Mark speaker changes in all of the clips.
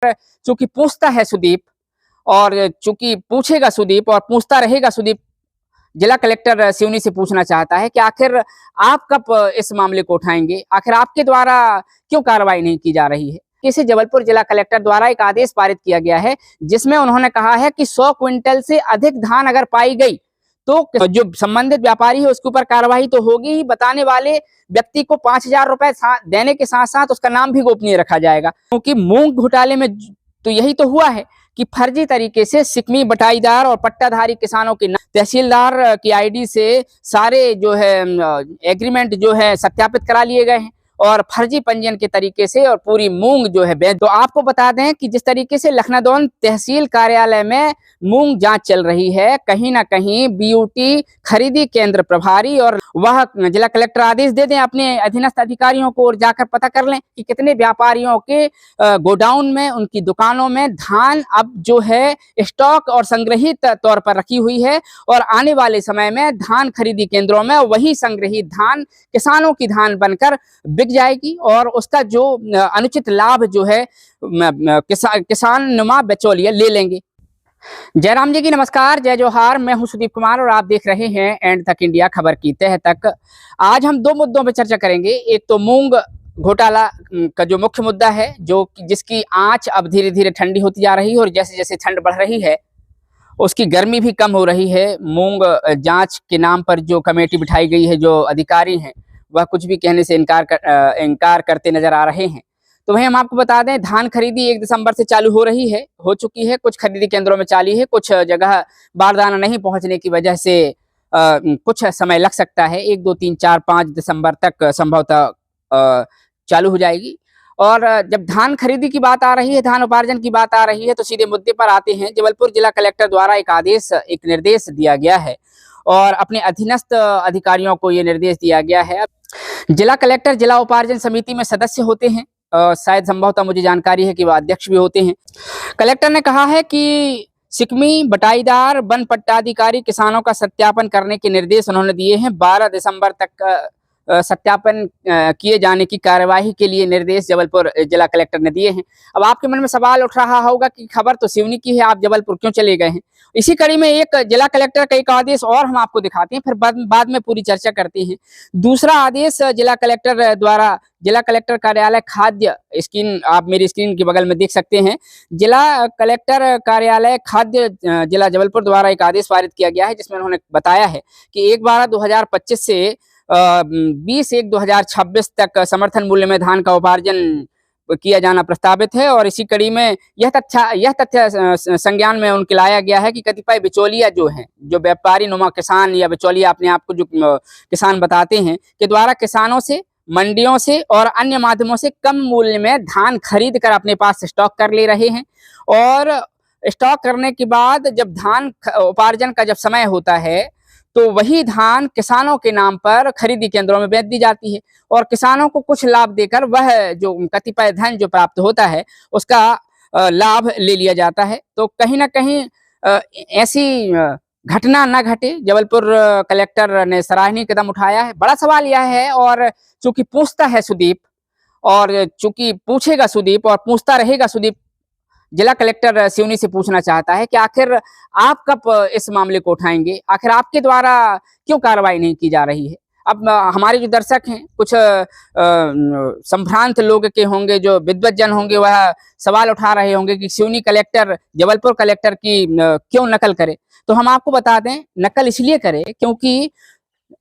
Speaker 1: चूंकि पूछता है सुदीप और चूंकि पूछेगा सुदीप और पूछता रहेगा सुदीप, जिला कलेक्टर सिवनी से पूछना चाहता है कि आखिर आप कब इस मामले को उठाएंगे, आखिर आपके द्वारा क्यों कार्रवाई नहीं की जा रही है। इसे जबलपुर जिला कलेक्टर द्वारा एक आदेश पारित किया गया है जिसमें उन्होंने कहा है कि 100 क्विंटल से अधिक धान अगर पाई गई तो जो संबंधित व्यापारी है उसके ऊपर कार्रवाई तो होगी ही, बताने वाले व्यक्ति को 5,000 रुपए देने के साथ साथ उसका नाम भी गोपनीय रखा जाएगा। क्योंकि मूंग घोटाले में तो यही तो हुआ है कि फर्जी तरीके से सिकमी बटाईदार और पट्टाधारी किसानों के तहसीलदार की आईडी से सारे जो है एग्रीमेंट जो है सत्यापित करा लिए गए हैं और फर्जी पंजीयन के तरीके से और पूरी मूंग जो है तो आपको बता दें कि जिस तरीके से लखनदौन तहसील कार्यालय में मूंग जांच चल रही है, कहीं ना कहीं बीयूटी खरीदी केंद्र प्रभारी और वह जिला कलेक्टर आदेश दे दें अपने अधीनस्थ अधिकारियों को और जाकर पता कर लें कि कितने व्यापारियों के गोडाउन में, उनकी दुकानों में धान अब जो है स्टॉक और संग्रहित तौर पर रखी हुई है और आने वाले समय में धान खरीदी केंद्रों में वही संग्रहित धान किसानों की धान बनकर बिक जाएगी और उसका जो अनुचित लाभ जो है किसान नुमा बिचौलिया ले लेंगे। जयराम जी की नमस्कार, जय जोहार। मैं हूं सुदीप कुमार और आप देख रहे हैं एंड तक इंडिया खबर की तह तक। आज हम दो मुद्दों पर चर्चा करेंगे। एक तो मूंग घोटाला का जो मुख्य मुद्दा है, जो जिसकी आंच अब धीरे धीरे ठंडी होती जा रही है और जैसे जैसे ठंड बढ़ रही है उसकी गर्मी भी कम हो रही है। मूंग जांच के नाम पर जो कमेटी बिठाई गई है, जो अधिकारी हैं वह कुछ भी कहने से इनकार करते नजर आ रहे हैं। तो वही हम आपको बता दें, धान खरीदी 1 दिसंबर से चालू हो चुकी है। कुछ खरीदी केंद्रों में चालू है, कुछ जगह बारदाना नहीं पहुंचने की वजह से कुछ समय लग सकता है। 1, 2, 3, 4, 5 दिसंबर तक संभवतः चालू हो जाएगी। और जब धान खरीदी की बात आ रही है, धान उपार्जन की बात आ रही है, तो सीधे मुद्दे पर आते हैं। जबलपुर जिला कलेक्टर द्वारा एक निर्देश दिया गया है और अपने अधीनस्थ अधिकारियों को यह निर्देश दिया गया है। जिला कलेक्टर जिला उपार्जन समिति में सदस्य होते हैं, शायद संभवतः मुझे जानकारी है कि वह अध्यक्ष भी होते हैं। कलेक्टर ने कहा है कि सिकमी बटाईदार वन पट्टाधिकारी किसानों का सत्यापन करने के निर्देश उन्होंने दिए हैं। 12 दिसंबर तक सत्यापन किए जाने की कार्यवाही के लिए निर्देश जबलपुर जिला कलेक्टर ने दिए हैं। अब आपके मन में सवाल उठ रहा होगा कि खबर तो सिवनी की है, आप जबलपुर क्यों चले गए हैं। इसी कड़ी में एक जिला कलेक्टर का एक आदेश और हम आपको दिखाते हैं, फिर बाद में पूरी चर्चा करते हैं। दूसरा आदेश जिला कलेक्टर द्वारा, जिला कलेक्टर कार्यालय खाद्य, स्क्रीन आप मेरी स्क्रीन के बगल में देख सकते हैं, जिला कलेक्टर कार्यालय खाद्य जिला जबलपुर द्वारा एक आदेश पारित किया गया है जिसमें उन्होंने बताया है कि 1/12/2025 से 20/1/2026 तक समर्थन मूल्य में धान का उपार्जन किया जाना प्रस्तावित है। और इसी कड़ी में यह तथ्य संज्ञान में उनके लाया गया है कि कतिपय बिचौलिया जो हैं, जो व्यापारी नुमा किसान या बिचौलिया अपने आप को जो किसान बताते हैं, के द्वारा किसानों से, मंडियों से और अन्य माध्यमों से कम मूल्य में धान खरीद कर अपने पास स्टॉक कर ले रहे हैं और स्टॉक करने के बाद जब धान उपार्जन का जब समय होता है तो वही धान किसानों के नाम पर खरीदी केंद्रों में बेच दी जाती है और किसानों को कुछ लाभ देकर वह जो कतिपय धन जो प्राप्त होता है उसका लाभ ले लिया जाता है। तो कहीं ना कहीं ऐसी घटना न घटे, जबलपुर कलेक्टर ने सराहनीय कदम उठाया है। बड़ा सवाल यह है, और चूंकि पूछता है सुदीप और चूंकि पूछेगा सुदीप और पूछता रहेगा सुदीप, जिला कलेक्टर सिवनी से पूछना चाहता है कि आखिर आप कब इस मामले को उठाएंगे, आखिर आपके द्वारा क्यों कार्रवाई नहीं की जा रही है। अब हमारे जो दर्शक हैं, कुछ संभ्रांत लोग के होंगे, जो विद्वत जन होंगे, वह सवाल उठा रहे होंगे कि सिवनी कलेक्टर जबलपुर कलेक्टर की क्यों नकल करे। तो हम आपको बता दें, नकल इसलिए करे क्योंकि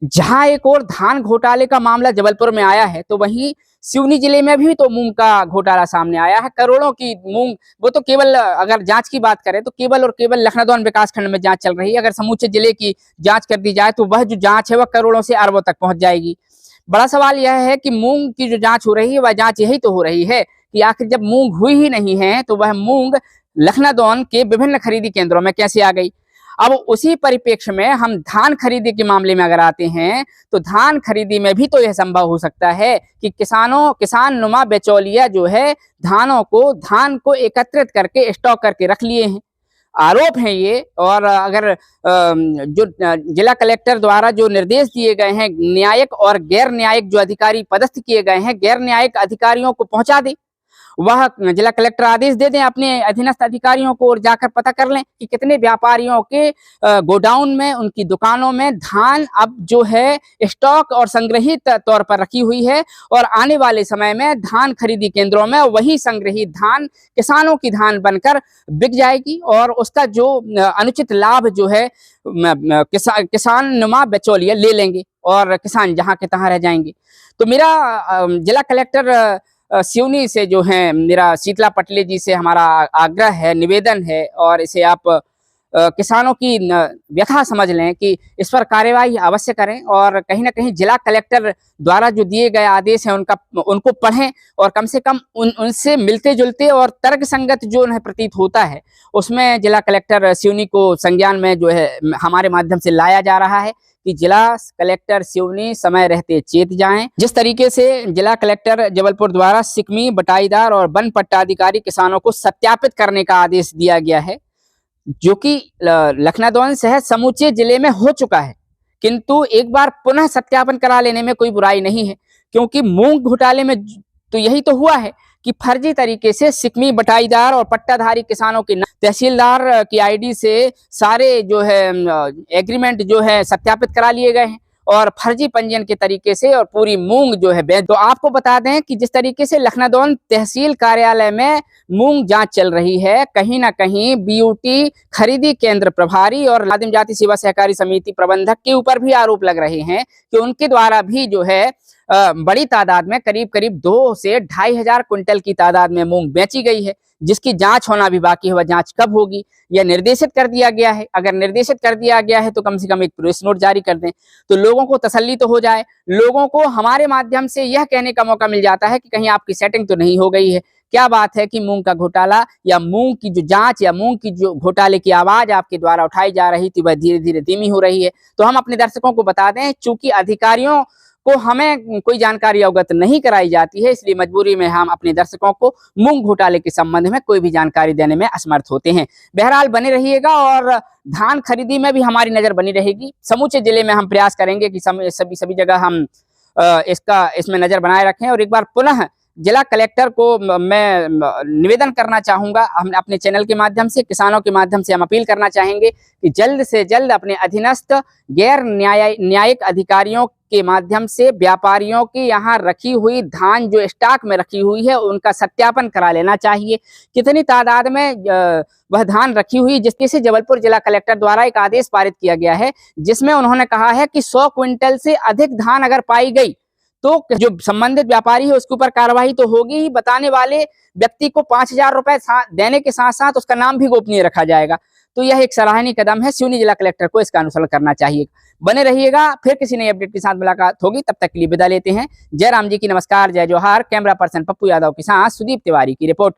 Speaker 1: जहां एक और धान घोटाले का मामला जबलपुर में आया है, तो वहीं सिवनी जिले में भी तो मूंग का घोटाला सामने आया है। करोड़ों की मूंग, वो तो केवल अगर जांच की बात करें तो केवल और केवल लखनदौन विकासखंड में जांच चल रही है। अगर समूचे जिले की जांच कर दी जाए तो वह जो जांच है वह करोड़ों से अरबों तक पहुंच जाएगी। बड़ा सवाल यह है कि मूंग की जो जांच हो रही है वह जांच यही तो हो रही है कि आखिर जब मूंग हुई ही नहीं है तो वह मूंग लखनदौन के विभिन्न खरीदी केंद्रों में कैसे आ गई। अब उसी परिप्रेक्ष्य में हम धान खरीदी के मामले में अगर आते हैं तो धान खरीदी में भी तो यह संभव हो सकता है कि किसान नुमा बिचौलिया जो है धान को एकत्रित करके स्टॉक करके रख लिए हैं। आरोप हैं ये। और अगर जो जिला कलेक्टर द्वारा जो निर्देश दिए गए हैं, न्यायिक और गैर न्यायिक जो अधिकारी पदस्थ किए गए हैं, गैर न्यायिक अधिकारियों को पहुंचा दे वह जिला कलेक्टर आदेश दे दें अपने अधीनस्थ अधिकारियों को और जाकर पता कर लें कि कितने व्यापारियों के गोडाउन में, उनकी दुकानों में धान अब जो है स्टॉक और संग्रहित तौर पर रखी हुई है, और आने वाले समय में धान खरीदी केंद्रों में वही संग्रहित धान किसानों की धान बनकर बिक जाएगी और उसका जो अनुचित लाभ जो है किसान नुमा बिचौलिए ले लेंगे और किसान जहां के तहां रह जाएंगे। तो मेरा जिला कलेक्टर सिवनी से जो है, मेरा शीतला पटले जी से हमारा आग्रह है, निवेदन है, और इसे आप किसानों की व्यथा समझ लें कि इस पर कार्यवाही अवश्य करें और कहीं ना कहीं जिला कलेक्टर द्वारा जो दिए गए आदेश हैं उनको पढ़ें और कम से कम उनसे मिलते जुलते और तर्क संगत जो उन्हें प्रतीत होता है उसमें जिला कलेक्टर सिवनी को संज्ञान में जो है हमारे माध्यम से लाया जा रहा है कि जिला कलेक्टर सिवनी समय रहते चेत जाएं। जिस तरीके से जिला कलेक्टर जबलपुर द्वारा सिकमी, बटाईदार और वन पट्टाधिकारी किसानों को सत्यापित करने का आदेश दिया गया है, जो कि लखनादौन शहर समूचे जिले में हो चुका है, किंतु एक बार पुनः सत्यापन करा लेने में कोई बुराई नहीं है, क्योंकि मूंग घोटाले में तो यही तो हुआ है कि फर्जी तरीके से सिकमी, बटाईदार और पट्टाधारी किसानों के तहसीलदार की आईडी से सारे जो है एग्रीमेंट जो है सत्यापित करा लिए गए हैं और फर्जी पंजीयन के तरीके से और पूरी मूंग जो है तो आपको बता दें कि जिस तरीके से लखनादौन तहसील कार्यालय में मूंग जांच चल रही है, कहीं ना कहीं बीयूटी खरीदी केंद्र प्रभारी और आदिम जाति सेवा सहकारी समिति प्रबंधक के ऊपर भी आरोप लग रहे हैं कि उनके द्वारा भी जो है बड़ी तादाद में करीब करीब 2 से 2,500 क्विंटल की तादाद में मूंग बेची गई है, जिसकी जांच होना भी बाकी है। वह जांच कब होगी? यह निर्देशित कर दिया गया है। अगर निर्देशित कर दिया गया है तो कम से कम एक प्रेस नोट जारी कर दें तो लोगों को तसल्ली तो हो जाए, लोगों को हमारे माध्यम से यह कहने का मौका मिल जाता है कि कहीं आपकी सेटिंग तो नहीं हो गई है। क्या बात है कि मूंग का घोटाला या मूंग की जो जांच या मूंग की जो घोटाले की आवाज आपके द्वारा उठाई जा रही थी वह धीरे धीरे धीमी हो रही है। तो हम अपने दर्शकों को बता दें, चूंकि अधिकारियों को हमें कोई जानकारी अवगत नहीं कराई जाती है, इसलिए मजबूरी में हम अपने दर्शकों को मूंग घोटाले के संबंध में कोई भी जानकारी देने में असमर्थ होते हैं। बहरहाल बने रहिएगा और धान खरीदी में भी हमारी नजर बनी रहेगी। समूचे जिले में हम प्रयास करेंगे कि सभी जगह हम इसमें नजर बनाए रखें। और एक बार पुनः जिला कलेक्टर को मैं निवेदन करना चाहूंगा, हम अपने चैनल के माध्यम से, किसानों के माध्यम से हम अपील करना चाहेंगे कि जल्द से जल्द अपने अधीनस्थ गैर न्यायिक अधिकारियों के माध्यम से व्यापारियों की यहाँ रखी हुई धान जो स्टॉक में रखी हुई है उनका सत्यापन करा लेना चाहिए, कितनी तादाद में वह धान रखी हुई। जिसके से जबलपुर जिला कलेक्टर द्वारा एक आदेश पारित किया गया है जिसमें उन्होंने कहा है कि 100 क्विंटल से अधिक धान अगर पाई गई तो जो संबंधित व्यापारी है उसके ऊपर कार्रवाई तो होगी ही, बताने वाले व्यक्ति को 5,000 रुपए देने के साथ साथ उसका नाम भी गोपनीय रखा जाएगा। तो यह एक सराहनीय कदम है, सिवनी जिला कलेक्टर को इसका अनुसरण करना चाहिए। बने रहिएगा, फिर किसी नई अपडेट के साथ मुलाकात होगी, तब तक के लिए विदा लेते हैं। जय राम जी की नमस्कार, जय जोहार। कैमरा पर्सन पप्पू यादव के साथ सुदीप तिवारी की रिपोर्ट।